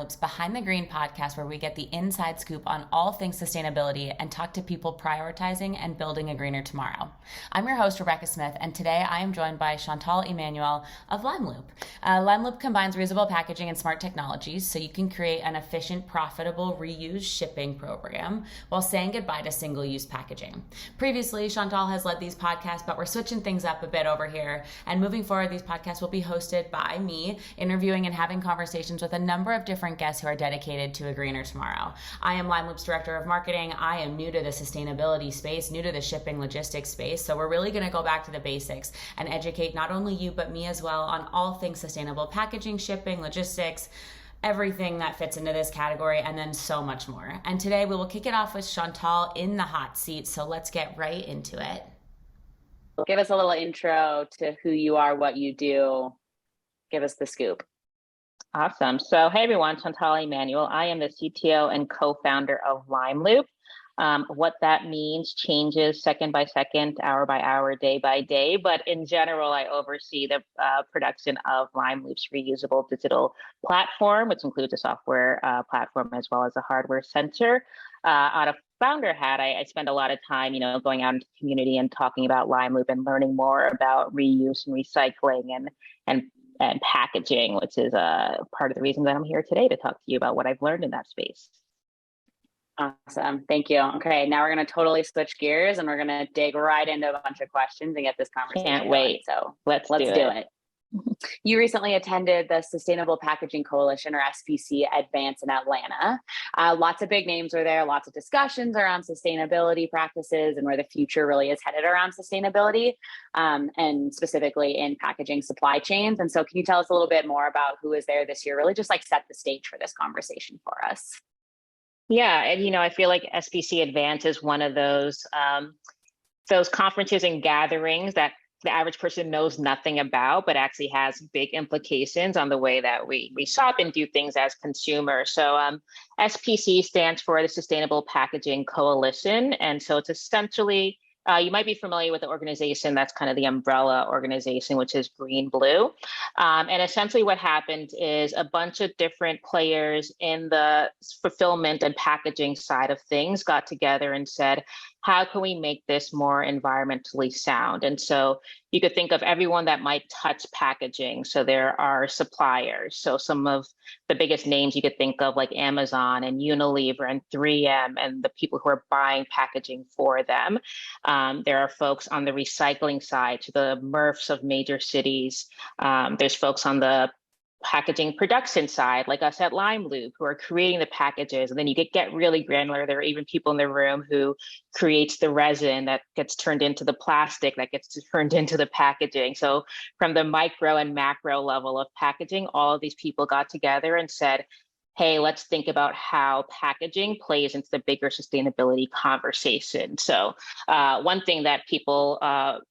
LimeLoop's Behind the Green podcast, where we get the inside scoop on all things sustainability and talk to people prioritizing and building a greener tomorrow. I'm your host, Rebecca Smith, and today I am joined by Chantal Emmanuel of LimeLoop. LimeLoop combines reusable packaging and smart technologies so you can create an efficient, profitable, reuse shipping program while saying goodbye to single-use packaging. Previously, Chantal has led these podcasts, but we're switching things up a bit over here, and moving forward, these podcasts will be hosted by me, interviewing and having conversations with a number of different guests who are dedicated to a greener tomorrow. I am LimeLoop's Director of Marketing. I am new to the sustainability space, new to the shipping logistics space, so we're really going to go back to the basics and educate not only you, but me as well on all things sustainable packaging, shipping, logistics, everything that fits into this category, and then so much more. And today we will kick it off with Chantal in the hot seat, so let's get right into it. Give us a little intro to who you are, what you do. Give us the scoop. Awesome. So, hey everyone, Chantal Emmanuel. I am the CTO and co-founder of LimeLoop. What that means changes second by second, hour by hour, day by day. But in general, I oversee the production of LimeLoop's reusable digital platform, which includes a software platform as well as a hardware center. On a founder hat, I spend a lot of time, going out into the community and talking about LimeLoop and learning more about reuse and recycling and packaging, which is part of the reason that I'm here today to talk to you about what I've learned in that space. Awesome. Thank you. Okay, now we're going to totally switch gears and we're going to dig right into a bunch of questions and get this conversation Can't wait. Going. So let's do it. You recently attended the Sustainable Packaging Coalition, or SPC Advance, in Atlanta. Lots of big names were there, lots of discussions around sustainability practices and where the future really is headed around sustainability, and specifically in packaging supply chains. And so can you tell us a little bit more about who was there this year? Really just like set the stage for this conversation for us. Yeah, and I feel like SPC Advance is one of those conferences and gatherings that the average person knows nothing about, but actually has big implications on the way that we shop and do things as consumers. So SPC stands for the Sustainable Packaging Coalition. And so it's essentially, you might be familiar with the organization that's kind of the umbrella organization, which is green blue. And essentially what happened is a bunch of different players in the fulfillment and packaging side of things got together and said, how can we make this more environmentally sound? And so you could think of everyone that might touch packaging. So there are suppliers. So some of the biggest names you could think of, like Amazon and Unilever and 3M, and the people who are buying packaging for them. There are folks on the recycling side, to the MRFs of major cities. There's folks on the packaging production side, like us at LimeLoop, who are creating the packages. And then you get really granular. There are even people in the room who creates the resin that gets turned into the plastic that gets turned into the packaging. So from the micro and macro level of packaging, all of these people got together and said, hey, let's think about how packaging plays into the bigger sustainability conversation. So one thing that people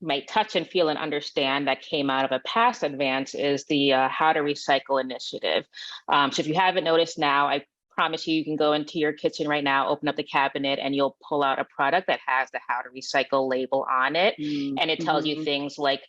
might touch and feel and understand that came out of a past advance is the How to Recycle initiative. So if you haven't noticed now, I promise you can go into your kitchen right now, open up the cabinet, and you'll pull out a product that has the How to Recycle label on it. And it tells you things like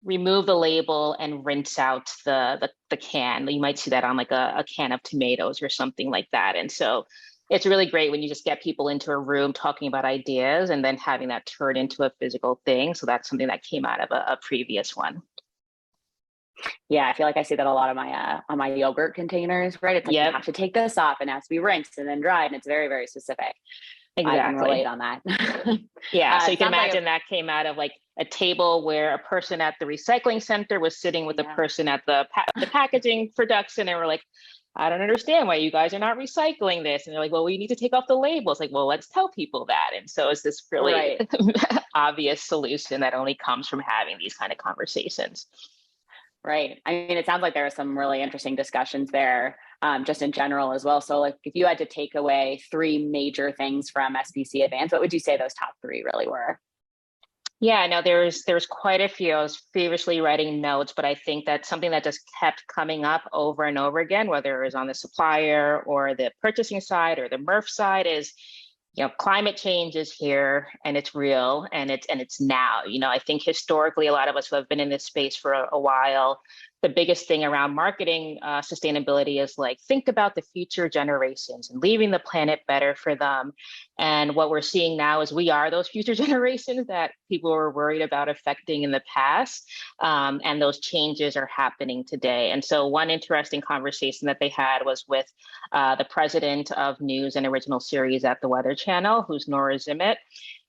remove the label and rinse out the can. You might see that on like a can of tomatoes or something like that. And so it's really great when you just get people into a room talking about ideas and then having that turn into a physical thing. So that's something that came out of a previous one. Yeah, I feel like I see that a lot of my on my yogurt containers, right? It's like you have to take this off and it has to be rinsed and then dried, and it's very, very specific. Exactly. I can relate on that. Yeah, so you can imagine that came out of like a table where a person at the recycling center was sitting with a person at the packaging production, and we're like, I don't understand why you guys are not recycling this. And they're like, well, we need to take off the labels. Like, well, let's tell people that. And so it's this really obvious solution that only comes from having these kind of conversations. Right. I mean, it sounds like there are some really interesting discussions there, just in general as well. So like, if you had to take away three major things from SPC Advance, what would you say those top three really were? Yeah, no, there's quite a few. I was feverishly writing notes, but I think that's something that just kept coming up over and over again, whether it was on the supplier or the purchasing side or the MRF side, is, climate change is here and it's real and it's now. I think historically, a lot of us who have been in this space for a while the biggest thing around marketing sustainability is like, think about the future generations and leaving the planet better for them. And what we're seeing now is we are those future generations that people were worried about affecting in the past. And those changes are happening today. And so one interesting conversation that they had was with the president of news and original series at the Weather Channel, who's Nora Zimmett.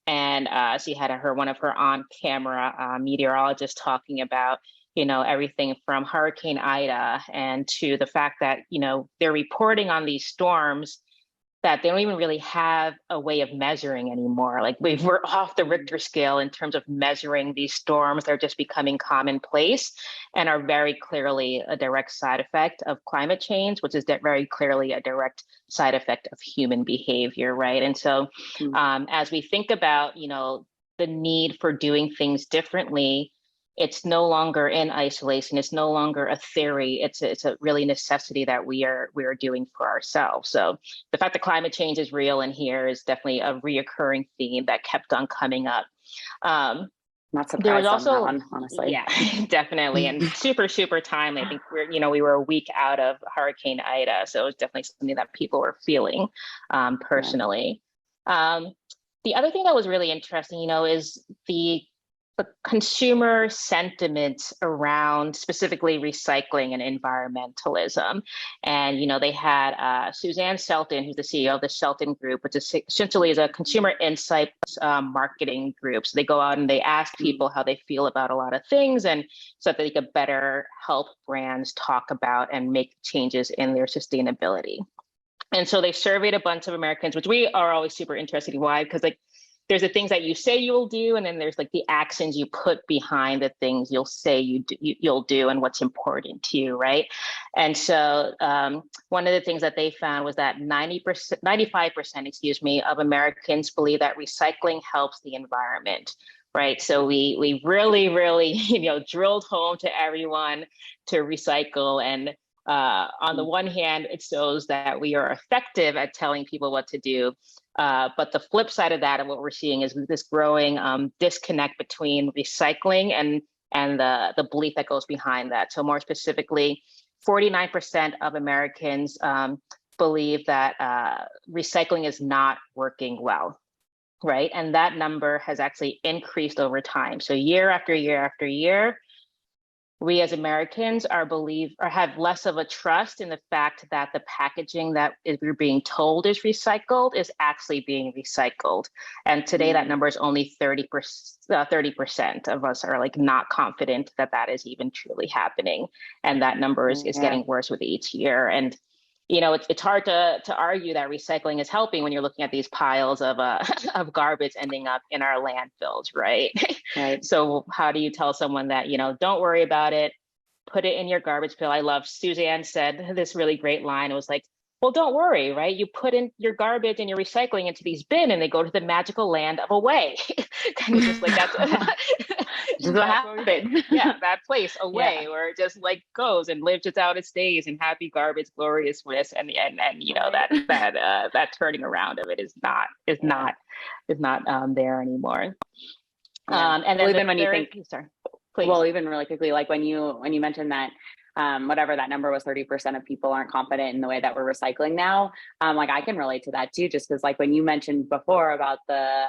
And she had one of her on-camera meteorologists talking about, everything from Hurricane Ida and to the fact that, they're reporting on these storms that they don't even really have a way of measuring anymore. Like we're off the Richter scale in terms of measuring these storms. They're just becoming commonplace and are very clearly a direct side effect of climate change, which is very clearly a direct side effect of human behavior, right? And so as we think about, the need for doing things differently, it's no longer in isolation. It's no longer a theory. It's a really necessity that we are doing for ourselves. So the fact that climate change is real in here is definitely a reoccurring theme that kept on coming up. Not surprised there was also, on that one, honestly. Yeah, definitely, and super timely. I think we were a week out of Hurricane Ida, so it was definitely something that people were feeling personally. Yeah. The other thing that was really interesting, is the consumer sentiment around specifically recycling and environmentalism. And, they had Suzanne Shelton, who's the CEO of the Shelton Group, which is essentially is a consumer insights marketing group. So they go out and they ask people how they feel about a lot of things, and so that they could better help brands talk about and make changes in their sustainability. And so they surveyed a bunch of Americans, which we are always super interested in. Why? Because there's the things that you say you'll do, and then there's like the actions you put behind the things you'll say you'll do and what's important to you, right? And so one of the things that they found was that 95%, of Americans believe that recycling helps the environment, right? So we really, drilled home to everyone to recycle. And on the one hand, it shows that we are effective at telling people what to do. But the flip side of that, and what we're seeing, is this growing disconnect between recycling and the belief that goes behind that. So more specifically, 49% of Americans believe that recycling is not working well, right? And that number has actually increased over time. So year after year after year, we as Americans have less of a trust in the fact that the packaging that we're being told is recycled is actually being recycled. And today that number is only 30% of us are like not confident that that is even truly happening. And that number is getting worse with each year. And it's hard to argue that recycling is helping when you're looking at these piles of garbage ending up in our landfills, right? Right. So how do you tell someone that, don't worry about it, put it in your garbage pail? I love Suzanne said this really great line. It was like, well, don't worry, right? You put in your garbage and your recycling into these bins and they go to the magical land of away. Kind of just like that's what happens. That place away where it just like goes and lives its out its days in happy garbage, glorious bliss, and that turning around of it is not there anymore. And then even when you think, sorry, please. Well, even really quickly, like when you mentioned that whatever that number was, 30% of people aren't confident in the way that we're recycling now. Like I can relate to that too, just because like when you mentioned before about the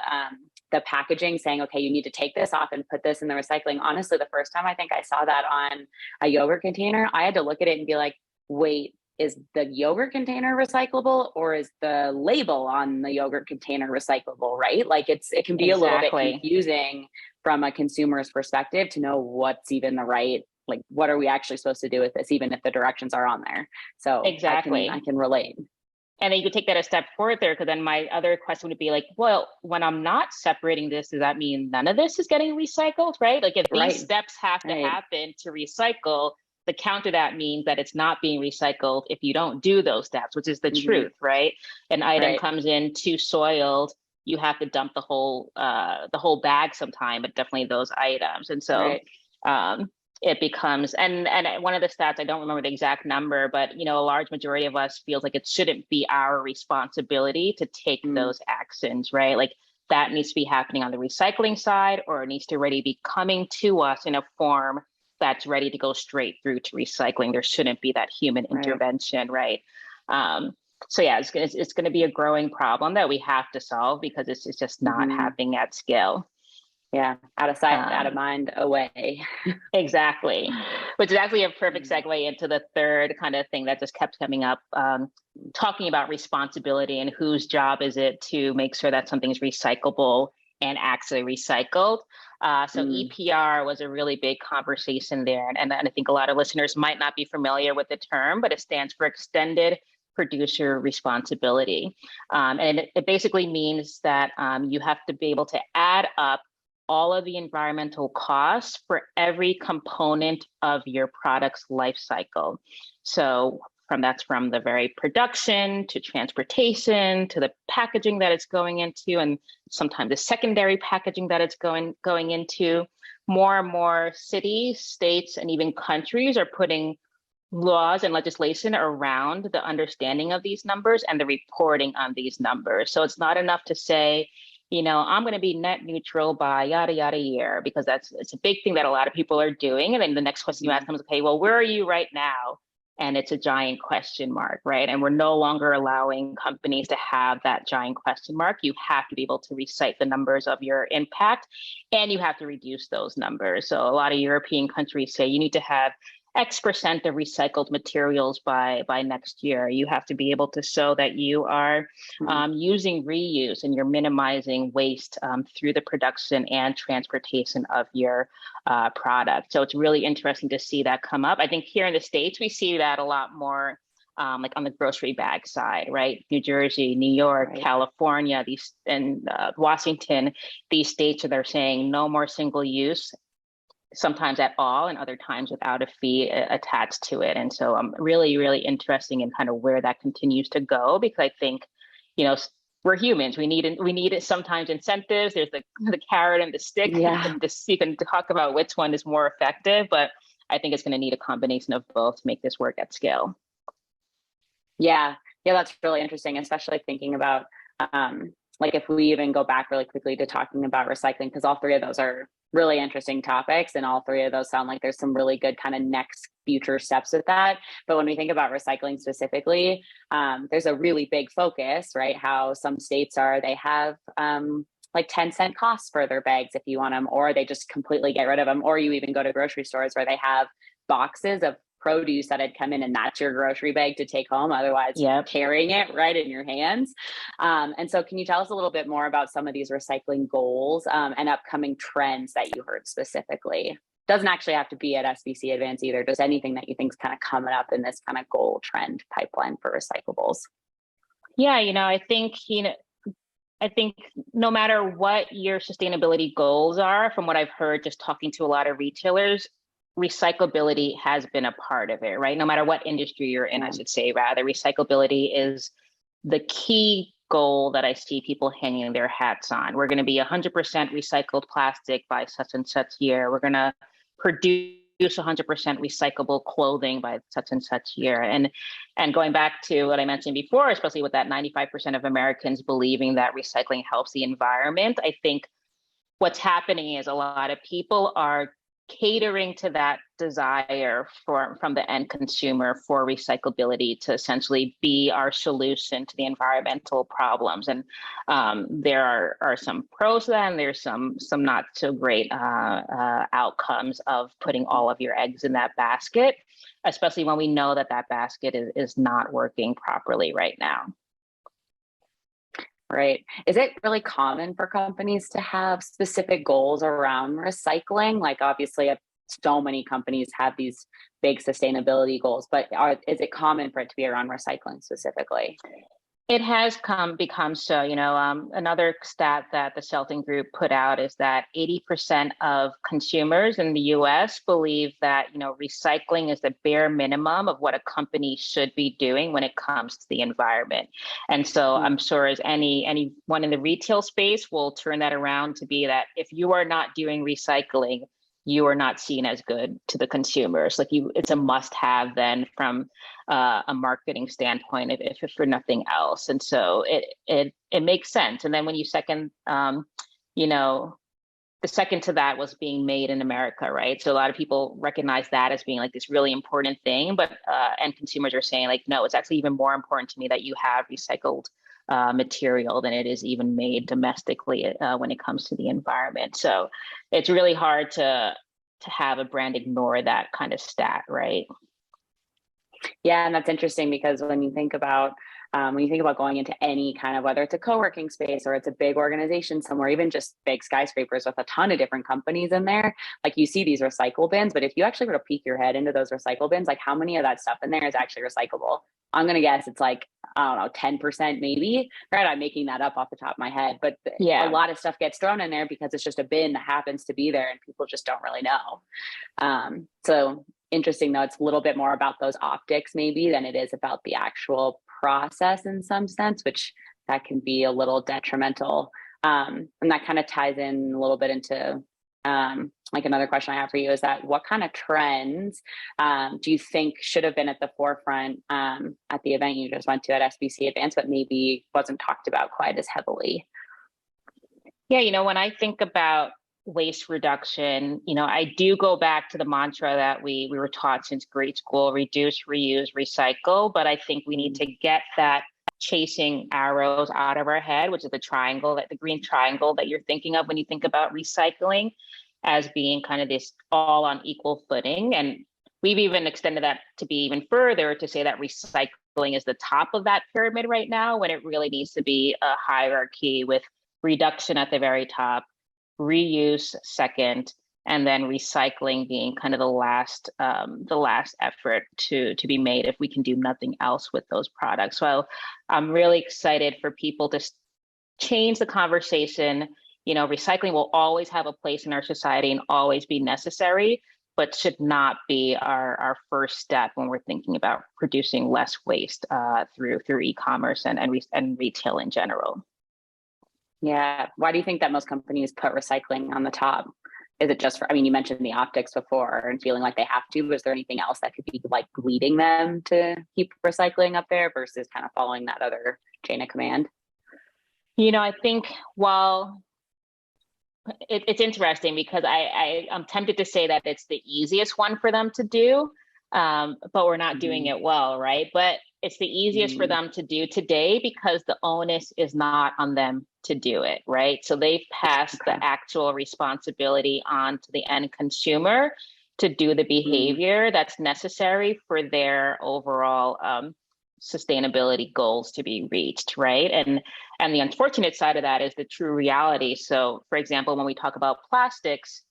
packaging saying, okay, you need to take this off and put this in the recycling. Honestly, the first time I think I saw that on a yogurt container, I had to look at it and be like, wait, is the yogurt container recyclable or is the label on the yogurt container recyclable, right? Like it can be a little bit confusing from a consumer's perspective to know what's even the right, like what are we actually supposed to do with this, even if the directions are on there. So exactly, I can relate. And then you could take that a step further, because then my other question would be like, well, when I'm not separating this, does that mean none of this is getting recycled, right? Like if these steps have to happen to recycle, the counter that means that it's not being recycled if you don't do those steps, which is the truth, right? An item comes in too soiled, you have to dump the whole bag sometime, but definitely those items. And so it becomes, and one of the stats, I don't remember the exact number, but a large majority of us feels like it shouldn't be our responsibility to take those actions, right? Like that needs to be happening on the recycling side, or it needs to already be coming to us in a form that's ready to go straight through to recycling. There shouldn't be that human intervention, right? So yeah, it's going to be a growing problem that we have to solve because it's just not happening at scale. Yeah, out of sight, out of mind, away. Exactly. Which is actually a perfect segue into the third kind of thing that just kept coming up, talking about responsibility and whose job is it to make sure that something's recyclable and actually recycled. So EPR was a really big conversation there. And I think a lot of listeners might not be familiar with the term, but it stands for Extended Producer Responsibility. And it basically means that you have to be able to add up all of the environmental costs for every component of your product's life cycle. So that's from the very production to transportation to the packaging that it's going into, and sometimes the secondary packaging that it's going into. More and more cities, states, and even countries are putting laws and legislation around the understanding of these numbers and the reporting on these numbers. So it's not enough to say, I'm going to be net neutral by yada, yada year, because it's a big thing that a lot of people are doing. And then the next question you ask them is, okay, well, where are you right now? And it's a giant question mark, right? And we're no longer allowing companies to have that giant question mark. You have to be able to recite the numbers of your impact, and you have to reduce those numbers. So a lot of European countries say you need to have X% of recycled materials by next year. You have to be able to show that you are using reuse and you're minimizing waste through the production and transportation of your product. So it's really interesting to see that come up. I think here in the States, we see that a lot more like on the grocery bag side, right? New Jersey, New York, California, and Washington, these states that are saying no more single use, sometimes at all, and other times without a fee attached to it. And so I'm really, really interesting in kind of where that continues to go, because I think, we're humans. We need sometimes incentives. There's the carrot and the stick. Yeah. You can talk about which one is more effective, but I think it's going to need a combination of both to make this work at scale. Yeah, that's really interesting, especially thinking about like if we even go back really quickly to talking about recycling, because all three of those are really interesting topics, and all three of those sound like there's some really good kind of next future steps with that. But when we think about recycling specifically, there's a really big focus, right? How some states they have like 10-cent costs for their bags if you want them, or they just completely get rid of them, or you even go to grocery stores where they have boxes of produce that had come in, and that's your grocery bag to take home. Otherwise, carrying it right in your hands. And so can you tell us a little bit more about some of these recycling goals and upcoming trends that you heard specifically? Doesn't actually have to be at SPC Advance either, just anything that you think is kind of coming up in this kind of goal trend pipeline for recyclables. Yeah, I think no matter what your sustainability goals are, from what I've heard, just talking to a lot of retailers, recyclability has been a part of it, right? No matter what industry you're in, I should say, rather, recyclability is the key goal that I see people hanging their hats on. We're going to be 100% recycled plastic by such and such year. We're going to produce 100% recyclable clothing by such and such year. And going back to what I mentioned before, especially with that 95% of Americans believing that recycling helps the environment, I think what's happening is a lot of people are catering to that desire from the end consumer for recyclability to essentially be our solution to the environmental problems. And there are some pros to that, and there's some not so great outcomes of putting all of your eggs in that basket, especially when we know that basket is not working properly right now. Right. Is it really common for companies to have specific goals around recycling? Like obviously so many companies have these big sustainability goals, but is it common for it to be around recycling specifically? It has become so. Another stat that the Shelton Group put out is that 80% of consumers in the U.S. believe that recycling is the bare minimum of what a company should be doing when it comes to the environment. And so I'm sure as anyone in the retail space will turn that around to be that if you are not doing recycling, you are not seen as good to the consumers. It's a must-have then from a marketing standpoint, if for nothing else. And so it makes sense. And then when you second, the second to that was being made in America, right? So a lot of people recognize that as being like this really important thing, but and consumers are saying like, no, it's actually even more important to me that you have recycled material than it is even made domestically when it comes to the environment. So it's really hard to have a brand ignore that kind of stat, right? Yeah, and that's interesting because when you think about going into any kind of, whether it's a co-working space or it's a big organization somewhere, even just big skyscrapers with a ton of different companies in there, like you see these recycle bins, but if you actually were to peek your head into those recycle bins, like how many of that stuff in there is actually recyclable? I'm going to guess it's like, I don't know, 10% maybe, right? I'm making that up off the top of my head, but Yeah. a lot of stuff gets thrown in there because it's just a bin that happens to be there and people just don't really know. So interesting though, it's a little bit more about those optics maybe than it is about the actual process in some sense, which that can be a little detrimental. And that kind of ties in a little bit into like another question I have for you is that what kind of trends do you think should have been at the forefront at the event you just went to at SPC Advance, but maybe wasn't talked about quite as heavily? Yeah, when I think about waste reduction, I do go back to the mantra that we were taught since grade school: reduce, reuse, recycle. But I think we need to get that chasing arrows out of our head, which is the green triangle that you're thinking of when you think about recycling, as being kind of this all on equal footing. And we've even extended that to be even further to say that recycling is the top of that pyramid right now, when it really needs to be a hierarchy with reduction at the very top, reuse second, and then recycling being kind of the last effort to be made if we can do nothing else with those products. So I'm really excited for people to change the conversation. Recycling will always have a place in our society and always be necessary, but should not be our first step when we're thinking about producing less waste through e-commerce and retail in general. Yeah. Why do you think that most companies put recycling on the top? Is it just you mentioned the optics before and feeling like they have to, but is there anything else that could be like leading them to keep recycling up there versus kind of following that other chain of command? I think while it's interesting because I'm tempted to say that it's the easiest one for them to do, but we're not doing it well, right? But it's the easiest for them to do today because the onus is not on them to do it, right? So they've passed the actual responsibility on to the end consumer to do the behavior that's necessary for their overall sustainability goals to be reached, right? And the unfortunate side of that is the true reality. So, for example, when we talk about plastics,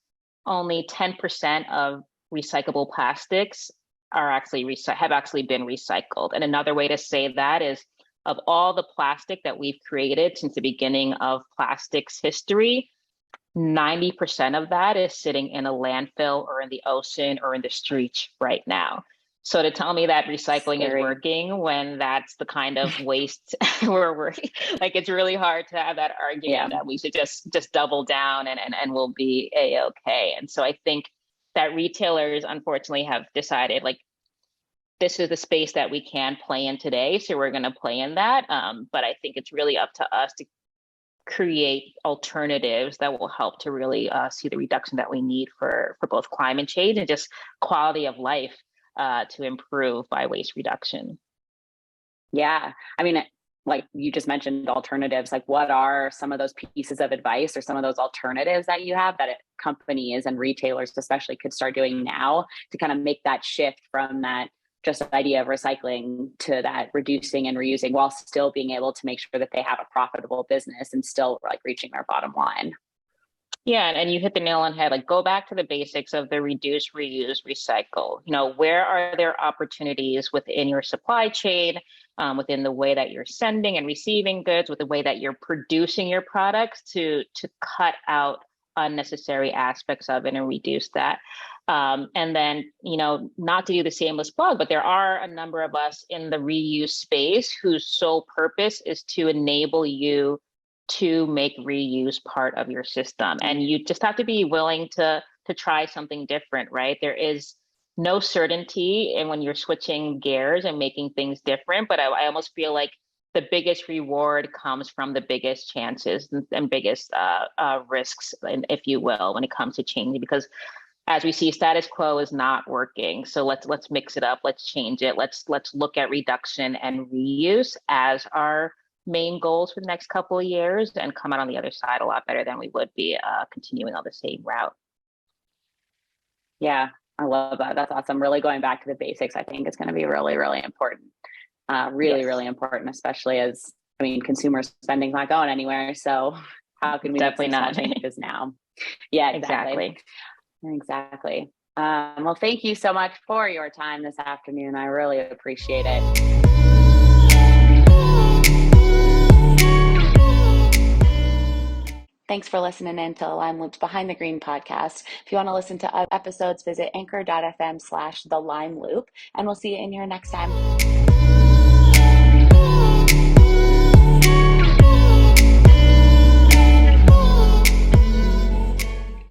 only 10% of recyclable plastics have actually been recycled. And another way to say that is, of all the plastic that we've created since the beginning of plastics history, 90% of that is sitting in a landfill or in the ocean or in the streets right now. So to tell me that recycling is working when that's the kind of waste we're working, like it's really hard to have that argument that we should just double down and we'll be A-okay. And so I think that retailers unfortunately have decided like, this is the space that we can play in today, so we're going to play in that. But I think it's really up to us to create alternatives that will help to really see the reduction that we need for both climate change and just quality of life to improve by waste reduction. Yeah, like you just mentioned alternatives, like what are some of those pieces of advice or some of those alternatives that you have that companies and retailers especially could start doing now to kind of make that shift from that just the idea of recycling to that reducing and reusing while still being able to make sure that they have a profitable business and still like reaching their bottom line? Yeah, and you hit the nail on the head. Like, go back to the basics of the reduce, reuse, recycle. Where are there opportunities within your supply chain, within the way that you're sending and receiving goods, with the way that you're producing your products to cut out unnecessary aspects of it and reduce that. And then, not to do the shameless plug, but there are a number of us in the reuse space whose sole purpose is to enable you to make reuse part of your system. And you just have to be willing to try something different, right? There is no certainty in when you're switching gears and making things different, but I almost feel like the biggest reward comes from the biggest chances and biggest risks, if you will, when it comes to changing. Because as we see, status quo is not working. So let's mix it up. Let's change it. Let's look at reduction and reuse as our main goals for the next couple of years, and come out on the other side a lot better than we would be continuing on the same route. Yeah, I love that. That's awesome. Really going back to the basics, I think is going to be really, really important. Really, Yes. really important, especially as, I mean, consumer spending's not going anywhere. So how can we Definitely make some not. small changes now? Yeah, exactly. Exactly. Well, thank you so much for your time this afternoon. I really appreciate it. Thanks for listening in to LimeLoop's Behind the Green podcast. If you want to listen to other episodes, visit anchor.fm/the LimeLoop, and we'll see you in here next time.